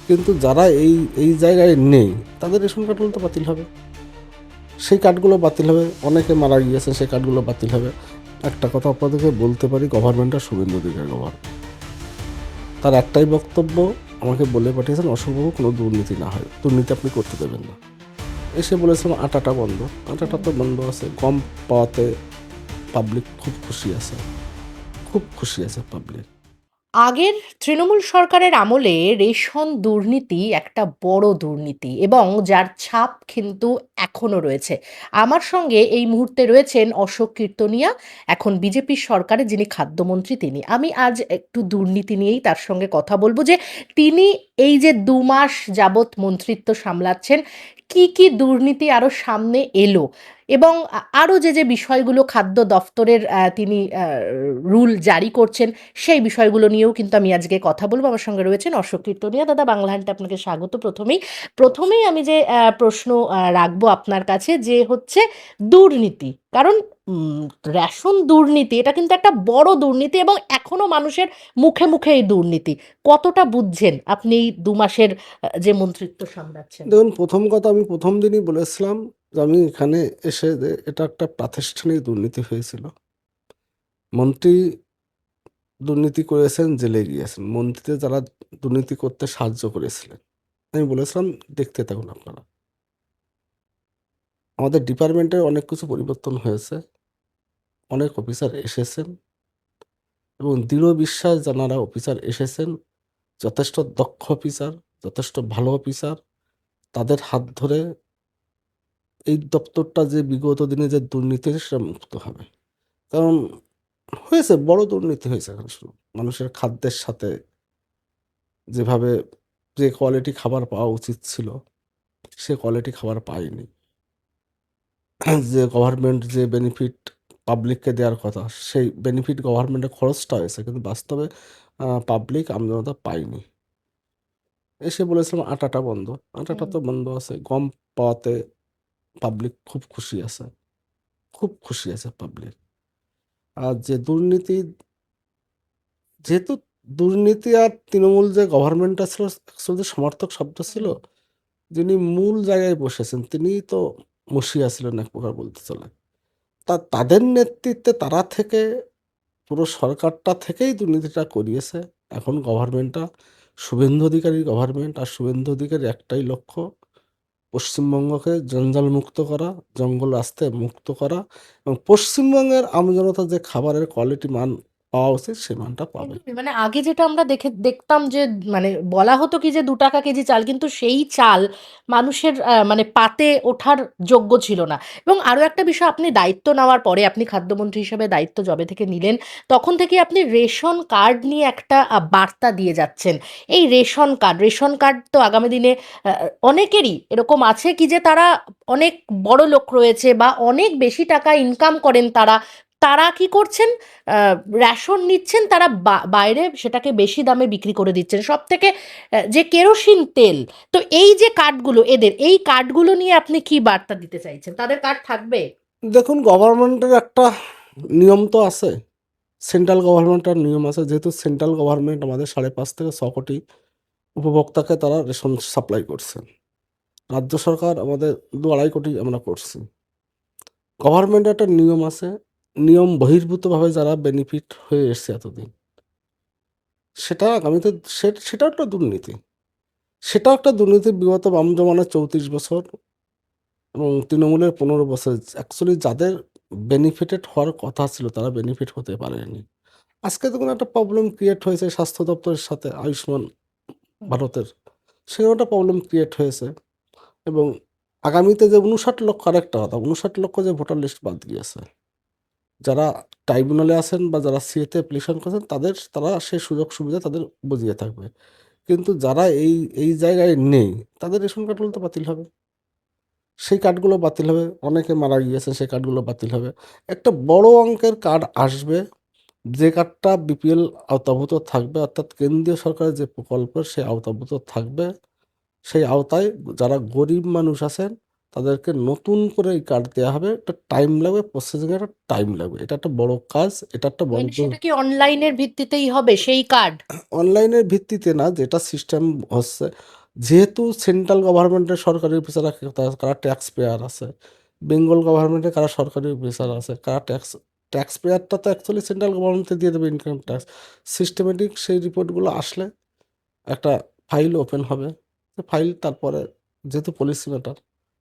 কিন্তু যারা এই এই জায়গায় নেই তাদের রেশন কার্ডগুলো তো বাতিল হবে, সেই কার্ডগুলো বাতিল হবে। অনেকে মারা গিয়েছে, সেই কার্ডগুলো বাতিল হবে। একটা কথা আপনাদেরকে বলতে পারি, গভর্নমেন্টটা শুভেন্দু অধিকারী গভর্নমেন্ট। তার একটাই বক্তব্য আমাকে বলে পাঠিয়েছেন, অসম্ভব কোনো দুর্নীতি না হয়, দুর্নীতি আপনি করতে দেবেন না। এসে বলেছিলাম আটাটা বন্ধ, আটাটা তো বন্ধ আছে, গম পাওয়াতে পাবলিক খুব খুশি আছে, খুব খুশি আছে পাবলিক। আগের তৃণমূল সরকারের আমলে রেশন দুর্নীতি একটা বড় দুর্নীতি এবং যার ছাপ কিন্তু এখনো রয়েছে। আমার সঙ্গে এই মুহূর্তে রয়েছেন অশোক কীর্তনিয়া, এখন বিজেপির সরকারে যিনি খাদ্যমন্ত্রী তিনি। আমি আজ একটু দুর্নীতি নিয়েই তার সঙ্গে কথা বলবো যে তিনি এই যে ২ মাস যাবৎ মন্ত্রিত্ব সামলাচ্ছেন, কি কি দুর্নীতি আরো সামনে এলো এবং আরো যে বিষয়গুলো খাদ্য দফতরের তিনি রুল জারি করছেন সেই বিষয়গুলো নিয়েও কিন্তু আমি আজকে কথা বলবো। আমার সঙ্গে রয়েছেন অশোক কীর্তনিয়া। দাদা, বাংলা হ্যান্ডে আপনাকে স্বাগত। প্রথমেই আমি যে প্রশ্ন রাখবো আপনার কাছে যে হচ্ছে দুর্নীতি, কারণ উম, রেশন দুর্নীতি এটা কিন্তু একটা বড় দুর্নীতি এবং এখনো মানুষের মুখে মুখে এই দুর্নীতি। কতটা বুঝছেন আপনি এই ২ মাসের যে মন্ত্রিত্ব সামলাচ্ছেন? দেখুন, প্রথম কথা আমি প্রথম দিনই বলেছিলাম যে আমি এখানে এসে যে এটা একটা প্রাতিষ্ঠানিক দুর্নীতি হয়েছিল। মন্ত্রী দুর্নীতি করেছেন, জেলে গিয়েছেন। মন্ত্রীতে যারা দুর্নীতি করতে সাহায্য করেছিলেন, আমি বলেছিলাম দেখতে থাকুন আপনারা। আমাদের ডিপার্টমেন্টের অনেক কিছু পরিবর্তন হয়েছে, অনেক অফিসার এসেছেন এবং দৃঢ় বিশ্বাস যারা অফিসার এসেছেন যথেষ্ট দক্ষ অফিসার, যথেষ্ট ভালো অফিসার, তাদের হাত ধরে এই দপ্তরটা যে বিগত দিনে যে দুর্নীতি সেটা মুক্ত হবে। কারণ হয়েছে, বড় দুর্নীতি হয়েছে এখানে। শুধু মানুষের খাদ্যের সাথে যেভাবে যে কোয়ালিটি খাবার পাওয়া উচিত ছিল সে কোয়ালিটি খাবার পায়নি। যে গভর্নমেন্ট যে বেনিফিট পাবলিককে দেওয়ার কথা, সেই বেনিফিট গভর্নমেন্টের খরচটা হয়েছে, কিন্তু বাস্তবে পাবলিক আমজনতা পায়নি। এসে বলেছিলাম আটাটা বন্ধ, আটাটা হুম। তো বন্ধ আছে, গম পাওয়াতে পাবলিক খুব খুশি আছে, খুব খুশি আছে পাবলিক। আর যে দুর্নীতি, যেহেতু দুর্নীতি আর তৃণমূল যে গভর্নমেন্টটা ছিল অ্যাকচুয়ালি সমর্থক শব্দ ছিল, হুম। যিনি মূল জায়গায় বসেছেন তিনিই তো মসিয়া ছিলেন এক প্রকার বলতে চলে। তাদের নেতৃত্বে তারা থেকে পুরো সরকারটা থেকেই দুর্নীতিটা করিয়েছে। এখন গভর্নমেন্টটা শুভেন্দু অধিকারীর গভর্নমেন্ট, আর শুভেন্দু অধিকারীর একটাই লক্ষ্য, পশ্চিমবঙ্গকে জঞ্জালমুক্ত করা, জঙ্গল রাস্তা মুক্ত করা এবং পশ্চিমবঙ্গের আমজনতা যে খাবারের কোয়ালিটি মান পাওয়া উচিত সে মানটা পাবে। একদমই, মানে আগে যেটা আমরা দেখতাম যে মানে বলা হতো কি যে ২ টাকা কেজি চাল, কিন্তু সেই চাল মানুষের মানে পাতে ওঠার যোগ্য ছিল না। এবং আরো একটা বিষয়, আপনি দায়িত্ব নেওয়ার পরে, আপনি খাদ্যমন্ত্রী হিসেবে দায়িত্ব যবে থেকে নিলেন তখন থেকে আপনি রেশন কার্ড নিয়ে একটা বার্তা দিয়ে যাচ্ছেন। এই রেশন কার্ড তো আগামী দিনে অনেকেরই এরকম আছে কি যে তারা অনেক বড় লোক রয়েছে বা অনেক বেশি টাকা ইনকাম করেন তারা, তারা কি করছেন, রেশন নিচ্ছেন, তারা বাইরে সেটাকে বেশি দামে বিক্রি করে দিচ্ছেন। সব থেকে যে কেরোসিন তেল, তো এই যে কার্ডগুলো, এদের এই কার্ডগুলো নিয়ে আপনি কি বার্তা দিতে চাইছেন? তাদের কার্ড থাকবে? দেখুন, গভর্নমেন্টের একটা নিয়ম তো আছে, সেন্ট্রাল গভর্নমেন্টের নিয়ম আছে। যেহেতু সেন্ট্রাল গভর্নমেন্ট আমাদের ৫.৫ থেকে ৬ কোটি উপভোক্তাকে তারা রেশন সাপ্লাই করছেন, রাজ্য সরকার আমাদের ২-২.৫ কোটি আমরা করছি। গভর্নমেন্টের একটা নিয়ম আছে, নিয়ম বহির্ভূতভাবে যারা বেনিফিট হয়ে এসছে এতদিন, সেটা আগামীতে সেটাও একটা দুর্নীতি। সেটাও একটা দুর্নীতি। বিগত বাম জমানার ৩৪ বছর এবং তৃণমূলের ১৫ বছর অ্যাকচুয়ালি যাদের বেনিফিটেড হওয়ার কথা ছিল তারা বেনিফিট হতে পারেনি। আজকে দেখুন একটা প্রবলেম ক্রিয়েট হয়েছে স্বাস্থ্য দপ্তরের সাথে, আয়ুষ্মান ভারতের, সেখানেও একটা প্রবলেম ক্রিয়েট হয়েছে। এবং আগামীতে যে ৫৯ লক্ষ, আরেকটা কথা, ৫৯ লক্ষ যে ভোটার লিস্ট বাদ গিয়েছে, যারা ট্রাইব্যুনালে আছেন বা যারা সিএতে অ্যাপ্লিকেশন করেছেন তারা সেই সুযোগ সুবিধা তাদের বুঝিয়ে থাকবে। কিন্তু যারা এই এই জায়গায় নেই তাদের রেশন কার্ডগুলো তো বাতিল হবে, সেই কার্ডগুলো বাতিল হবে। অনেকে মারা গিয়েছে, সেই কার্ডগুলো বাতিল হবে। একটা বড় অঙ্কের কার্ড আসবে, যে কার্ডটা বিপিএল আওতাভুক্ত থাকবে, অর্থাৎ কেন্দ্রীয় সরকারের যে প্রকল্পের সে আওতাভুক্ত থাকবে। সেই আওতায় যারা গরিব মানুষ আছেন তাদেরকে নতুন করে এই কার্ড দেওয়া হবে, একটা টাইম লাগবে, প্রসেসিং একটা টাইম লাগবে, এটা একটা বড় কাজ, এটা একটা বড় মানে সেটা কি অনলাইনের ভিত্তিতেই হবে সেই কার্ড? অনলাইনের ভিত্তিতে না, যেটা সিস্টেম হচ্ছে, যেহেতু সেন্ট্রাল গভর্নমেন্টের সরকারি অফিসার কারা ট্যাক্স পেয়ার আছে, বেঙ্গল গভর্নমেন্টের কারা সরকারি অফিসার আছে, কারা ট্যাক্স পেয়ারটা তো অ্যাকচুয়ালি সেন্ট্রাল গভর্নমেন্টে দিয়ে দেবে ইনকাম ট্যাক্স। সিস্টেমেটিক সেই রিপোর্টগুলো আসলে একটা ফাইল ওপেন হবে, ফাইল তারপরে যেহেতু পলিসি ম্যাটার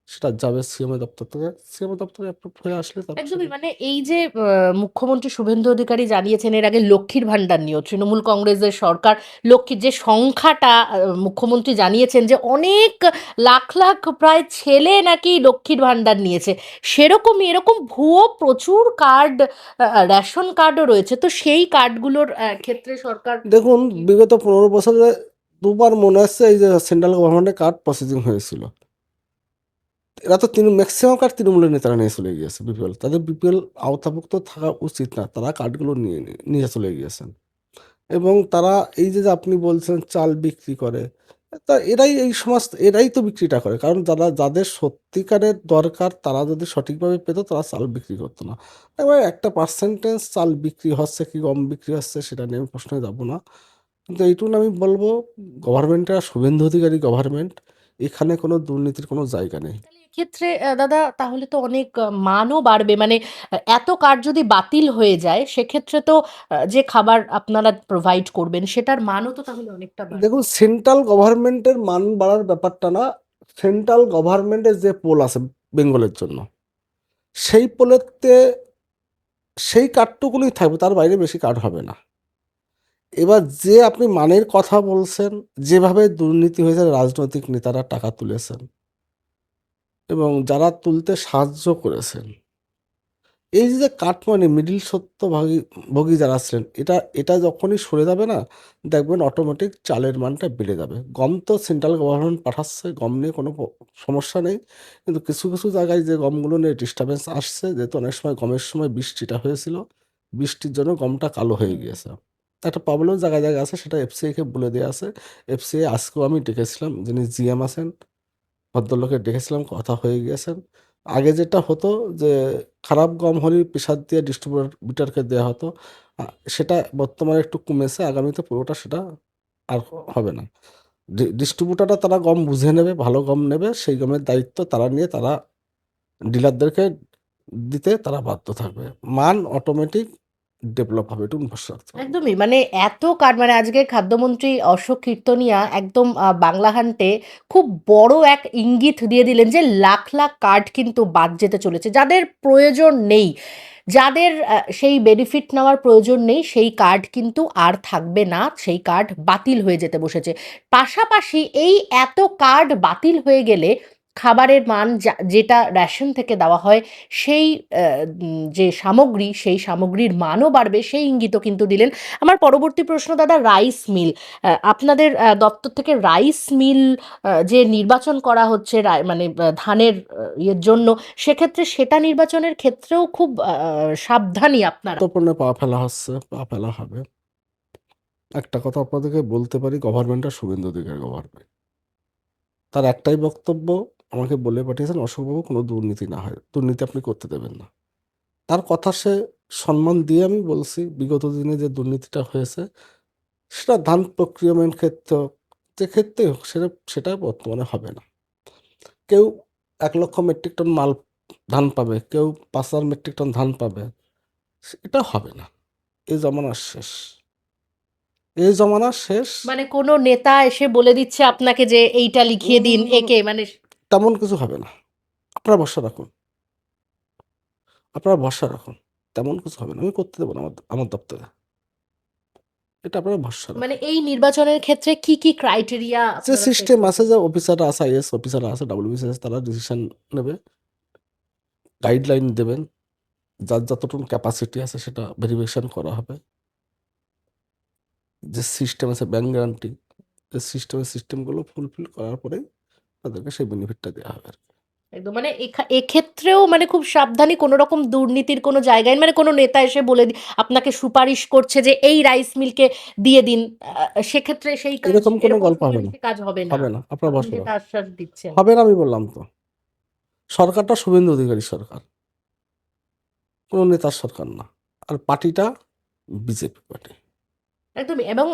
সেটা যাবে সিএমএ দপ্তর থেকে, সিএমএ দপ্তরে অ্যাপ্রুভ হয়ে আসলে তারপর একদমই, মানে এই যে মুখ্যমন্ত্রী শুভেন্দু অধিকারী জানিয়েছেন এর আগে লক্ষ্মীর ভান্ডার নিয়েও, তৃণমূল কংগ্রেসের সরকার লক্ষ্মীর যে সংখ্যাটা মুখ্যমন্ত্রী জানিয়েছেন যে অনেক লাখ লাখ প্রায় ছেলে নাকি লক্ষ্মীর ভান্ডার নিয়েছে, সেরকমই এরকম ভুয়ো প্রচুর কার্ড, রেশন কার্ডও রয়েছে। তো সেই কার্ডগুলোর ক্ষেত্রে সরকার দেখুন বিগত 15 বছরে দুবার মনে হচ্ছে এই যে সেন্ট্রাল গভর্নমেন্টের কার্ড প্রসেসিং হয়েছিল, এরা তো ম্যাক্সিমাম কার্ড তৃণমূলের নেতারা নিয়ে চলে গিয়েছে বিপিএল, তাদের বিপিএল আওতাভুক্ত থাকা উচিত না, তারা কার্ডগুলো নিয়ে চলে গিয়েছেন। এবং তারা এই যে যে আপনি বলছেন চাল বিক্রি করে, তা এরাই এই সমাজ, এরাই তো বিক্রিটা করে, কারণ যাদের সত্যিকারের দরকার তারা যদি সঠিকভাবে পেত তারা চাল বিক্রি করতো না। এবার একটা পার্সেন্টেজ চাল বিক্রি হচ্ছে কি গম বিক্রি হচ্ছে সেটা নিয়ে আমি প্রশ্নে যাব না, কিন্তু এইটুকু আমি বলবো গভর্নমেন্টটা শুভেন্দু অধিকারী গভর্নমেন্ট, এখানে কোনো দুর্নীতির কোনো জায়গা নেই। তাহলে এক্ষেত্রে দাদা তাহলে তো অনেক মানও বাড়বে, মানে এত কার্ড যদি বাতিল হয়ে যায় সেক্ষেত্রে তো যে খাবার আপনারা প্রোভাইড করবেন সেটার মানও তো তাহলে অনেকটা বাড়বে। দেখুন সেন্ট্রাল গভর্নমেন্টের মান বাড়ার ব্যাপারটা না, সেন্ট্রাল গভর্নমেন্টের যে পোল আছে বেঙ্গলের জন্য, সেই পোলেতে সেই কার্ডটুকুনই থাকবে, তার বাইরে বেশি কার্ড হবে না। এবার যে আপনি মানের কথা বলছেন, যেভাবে দুর্নীতি হয়েছে, রাজনৈতিক নেতারা টাকা তুলেছেন এবং যারা তুলতে সাহায্য করেছেন, এই যে কাটমানি মিডিল সত্যভাগী ভোগী যারা ছিলেন, এটা এটা যখনই সরে যাবে না, দেখবেন অটোমেটিক চালের মানটা বেড়ে যাবে। গম তো সেন্ট্রাল গভর্নমেন্ট পাঠাচ্ছে, গম নিয়ে কোনো সমস্যা নেই, কিন্তু কিছু কিছু জায়গায় যে গমগুলো নিয়ে ডিস্টারবেন্স আসছে, যেহেতু অনেক সময় গমের সময় বৃষ্টিটা হয়েছিল, বৃষ্টির জন্য গমটা কালো হয়ে গিয়েছে, একটা প্রবলেম জায়গায় জায়গায় আছে, সেটা এফসিআইকে বলে দেওয়া আছে। এফসিআই আজকেও আমি ডেকেছিলাম, যিনি জিএম আছেন ভদ্রলোকের ডেকেছিলাম, কথা হয়ে গিয়েছেন। আগে যেটা হতো যে খারাপ গম হলে প্রেসার দিয়ে ডিস্ট্রিবিউটারকে দেওয়া হতো, সেটা বর্তমানে একটু কমেছে, আগামীতে পুরোটা সেটা আর হবে না। ডিস্ট্রিবিউটাররা তারা গম বুঝে নেবে, ভালো গম নেবে, সেই গমের দায়িত্ব তারা নিয়ে তারা ডিলারদেরকে দিতে তারা বাধ্য থাকবে, মান অটোমেটিক ডেভেলপ হবে, এটুকু ভরসা রাখতে পারেন। একদমই, মানে এত কার্ড, মানে আজকে খাদ্যমন্ত্রী অশোক কীর্তনিয়া একদম বাংলা হান্টে খুব বড় এক ইঙ্গিত দিয়ে দিলেন যে লাখ লাখ কার্ড কিন্তু বাদ যেতে চলেছে, যাদের প্রয়োজন নেই, যাদের সেই বেনিফিট নেওয়ার প্রয়োজন নেই সেই কার্ড কিন্তু আর থাকবে না, সেই কার্ড বাতিল হয়ে যেতে বসেছে। পাশাপাশি এই এত কার্ড বাতিল হয়ে গেলে খাবারের মান যেটা রেশন থেকে দেওয়া হয় সেই যে সামগ্রী সেই সামগ্রীর মানও বাড়বে, সেই ইঙ্গিতও কিন্তু দিলেন। আমার পরবর্তী প্রশ্ন দাদা, রাইস মিল, আপনাদের দপ্তর থেকে রাইস মিল যে নির্বাচন করা হচ্ছে মানে ধানের ইয়ের জন্য, সেক্ষেত্রে সেটা নির্বাচনের ক্ষেত্রেও খুব সাবধানী আপনারা। গুরুত্বপূর্ণ পা ফেলা হচ্ছে, পা ফেলা হবে। একটা কথা আপনাদেরকে বলতে পারি, গভর্নমেন্টটা শুভেন্দু অধিকারী গভর্নমেন্ট, তার একটাই বক্তব্য আমাকে বলে পাঠিয়েছেন, অশোকবাবু কোনো দুর্নীতি না হয়, দুর্নীতি আপনি করতে দেবেন না। তার কথা সে সম্মান দিয়ে আমি বলছি, বিগত দিনে যে দুর্নীতিটা হয়েছে সেটা ধান প্রক্রিয়ামেন্ট ক্ষেত্র, যে ক্ষেত্রে হোক, সেটা বর্তমানে হবে না। কেউ 1 লক্ষ মেট্রিক টন মাল ধান পাবে, কেউ 5,000 মেট্রিক টন ধান পাবে, এটা হবে না। এই জমানা শেষ, এই জমানা শেষ। মানে কোনো নেতা এসে বলে দিচ্ছে আপনাকে যে এইটা লিখিয়ে দিন একে, মানে তেমন কিছু হবে না, আপনারা ভরসা রাখুন, আপনারা ভরসা রাখুন, তেমন কিছু হবে না, আমি করতে দেবো না আমার আমার দপ্তরে, এটা আপনারা ভরসা মানে রাখুন। এই নির্বাচনের ক্ষেত্রে কি কি ক্রাইটেরিয়া যে আপনারা সেট সিস্টেম আছে, করছেন? যে অফিসাররা আছে, আইএস অফিসাররা আছে, ডাব্লিউবিসিএস, তারা ডিসিশন নেবে, গাইডলাইন দেবেন, যার যতটুকু ক্যাপাসিটি আছে সেটা ভেরিফিকেশন করা হবে। যে সিস্টেম আছে ব্যাংক গ্যারান্টি, যে সিস্টেমগুলো ফুলফিল করার পরেই তাদেরকে সেই বেনিফিটটা দেওয়া হবে আর কি। একদম, মানে এক্ষেত্রেও মানে খুব সাবধানী, কোনো রকম দুর্নীতির কোনো জায়গায়, মানে কোনো নেতা এসে বলে আপনাকে সুপারিশ করছে যে এই রাইস মিলকে দিয়ে দিন, সেক্ষেত্রে সেই কাজ, এরকম কোনো এরকম গল্প হবে না, সুপারিশে কাজ হবে না, হবে না, আপনারা আপনি ভরসা যেটা রাখুন, আশ্বাস দিচ্ছেন। হবে না, আমি বললাম তো। সরকারটা শুভেন্দু অধিকারী সরকার, কোনো নেতার সরকার না। আর পার্টিটা বিজেপি পার্টি। একদমই। এবং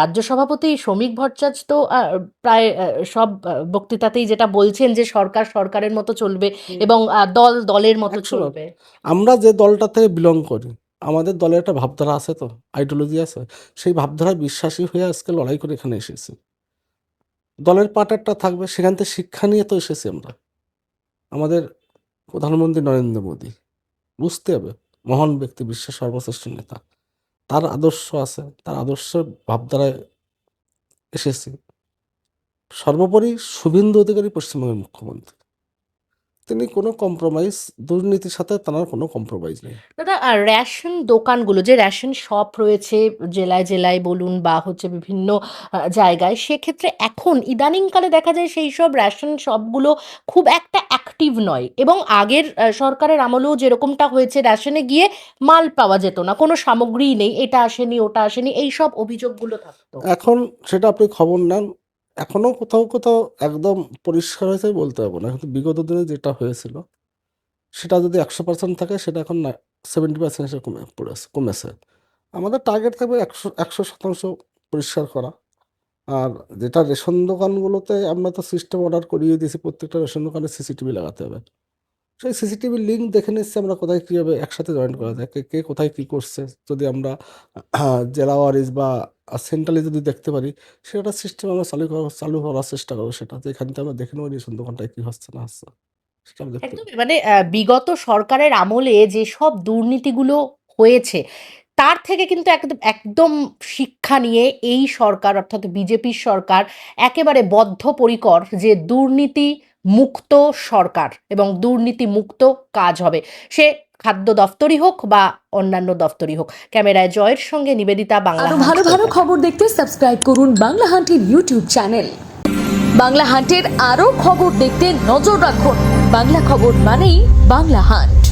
রাজ্য সভাপতি শ্রমিক ভট্টাচার্য তো প্রায় সব বক্তৃতাতেই যেটা বলছেন যে সরকার সরকারের মতো চলবে এবং দল দলের মতো 100 বার। চলবে। আমরা যে দলটা থেকে বিলং করি, আমাদের দলের একটা ভাবধারা আছে, তো আইডিওলজি আছে, সেই ভাবধারায় বিশ্বাসী হয়ে আজকে লড়াই করে এখানে এসেছি। দলের পার্টারটা থাকবে, সেখান থেকে শিক্ষা নিয়ে তো এসেছি আমরা। আমাদের প্রধানমন্ত্রী নরেন্দ্র মোদী, বুঝতে হবে, মহান ব্যক্তি, বিশ্বের সর্বশ্রেষ্ঠ নেতা, তার আদর্শ আছে, তার আদর্শের ভাবধারায় এসেছি। সর্বোপরি শুভেন্দু অধিকারী পশ্চিমবঙ্গের মুখ্যমন্ত্রী, তিনি কোনো কম্প্রোমাইজ, দুর্নীতির সাথে তার কোনো কম্প্রোমাইজ নেই। দাদা, রেশন দোকানগুলো, যে রেশন শপ রয়েছে জেলায় জেলায় বলুন বা হচ্ছে বিভিন্ন জায়গায়, সেক্ষেত্রে এখন ইদানিংকালে দেখা যায় সেই সব রেশন শপগুলো খুব একটা অ্যাক্টিভ নয়। এবং আগের সরকারের আমলেও যেরকমটা হয়েছে, রেশনে গিয়ে মাল পাওয়া যেত না, কোনো সামগ্রীই নেই, এটা আসেনি ওটা আসেনি, এই সব অভিযোগগুলো থাকতো। এখন সেটা আপনি খবর নেন, এখনো কোথাও কোথাও একদম পরিষ্কার হয়েছে বলতে পারবো না, কিন্তু বিগত দিনে যেটা হয়েছিল সেটা যদি 100% থাকে, সেটা এখন 70% এসে কমেছে। আমাদের টার্গেট থাকবে 100% পরিষ্কার করা। আর যেটা রেশন দোকানগুলোতে আমরা তো সিস্টেম অর্ডার করিয়ে দিয়েছি, প্রত্যেকটা রেশন দোকানে সিসিটিভি লাগাতে হবে। সেই সিসিটিভি লিঙ্ক দেখে নিচ্ছি আমরা, কোথায় কীভাবে একসাথে জয়েন করা যায়, কে কে কোথায় কী করছে। যদি আমরা জেলা ওয়ারিজ বা সেন্ট্রালি যদি দেখতে পারি, সেটা সিস্টেম আমরা চালু করার চেষ্টা করবো। সেটা যে এখান থেকে আমরা দেখে নেবো রেশন দোকানটায় কী হচ্ছে না হচ্ছে, সেটা আমরা দেখতে পাবো। একদমই। মানে বিগত সরকারের আমলে যেসব দুর্নীতিগুলো হয়েছে, তার থেকে কিন্তু একদম একদম শিক্ষা নিয়ে এই সরকার, অর্থাৎ বিজেপির সরকার, একেবারে বদ্ধপরিকর যে দুর্নীতি মুক্ত সরকার এবং দুর্নীতি মুক্ত কাজ হবে। সে খাদ্য দফতরই হোক বা অন্যান্য দফতরই হোক। ক্যামেরায় জয়ের সঙ্গে নিবেদিতা, বাংলা আরো হান্ট, ভালো ভালো কলকাতা। খবর দেখতে সাবস্ক্রাইব করুন বাংলা হান্টের ইউটিউব চ্যানেল। বাংলা হান্টের আরো খবর দেখতে নজর রাখুন। বাংলা খবর মানেই বাংলা হান্ট।